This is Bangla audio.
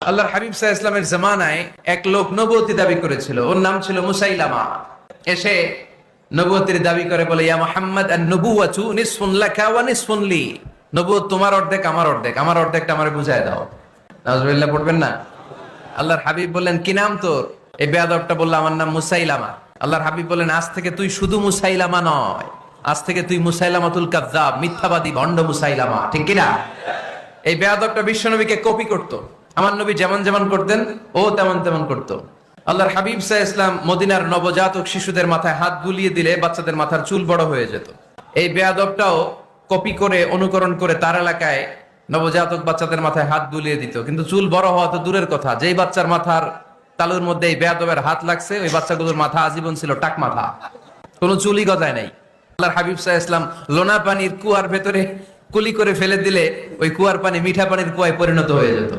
আল্লাহর হাবিব সাল্লাল্লাহু আলাইহি ওয়াসাল্লামের জামানায় এক লোক নবুয়তি দাবি করেছিল। ওর নাম ছিল মুসাইলামা। এসে নবুয়তির দাবি করে বলে, ইয়া মুহাম্মদ আন-নবুওয়াতু নিসফুন লাকা ওয়া নিসফুন লি। নবুয়ত তোমার অর্ধেক, আমার অর্ধেক, আমার অর্ধেকটা আমারে বুঝায় দাও। নাউজুবিল্লাহ পড়বেন না? আল্লাহর হাবিব বললেন, কি নাম তোর? এই বেয়াদবটা বলল, আমার নাম মুসাইলামা। আল্লাহর হাবিব বললেন, আজ থেকে তুই শুধু মুসাইলামা নয়, আজ থেকে তুই মুসাইলামাতুল কাযযাব, মিথ্যাবাদী ভণ্ড মুসাইলামা। ঠিক কি না? এই বেয়াদবটা বিশ্বনবীকে কপি করত। আমার নবী যেমন যেমন করতেন ও তেমন তেমন করত। আল্লাহর হাবিব সাল্লাল্লাহু আলাইহি ওয়াসাল্লাম মদিনার নবজাতক শিশুদের মাথায় হাত বুলিয়ে দিলে বাচ্চাদের মাথার চুল বড় হয়ে যেত। এই বেয়াদবটাও কপি করে, অনুকরণ করে তার এলাকায় নবজাতক বাচ্চাদের মাথায় হাত বুলিয়ে দিত। কিন্তু চুল বড় হওয়া তো দূরের কথা, যেই বাচ্চার মাথার তালুর মধ্যে এই বেয়াদবের হাত লাগছে, ওই বাচ্চাগুলোর মাথা আজীবন ছিল টাক মাথা, কোনো চুলই গজায় নাই। আল্লাহর হাবিব সাল্লাল্লাহু আলাইহি ওয়াসাল্লাম লোনা পানির কুয়ার ভেতরে কুলি করে ফেলে দিলে ওই কুয়ার পানি মিঠা পানির কুয়ায় পরিণত হয়ে যেত।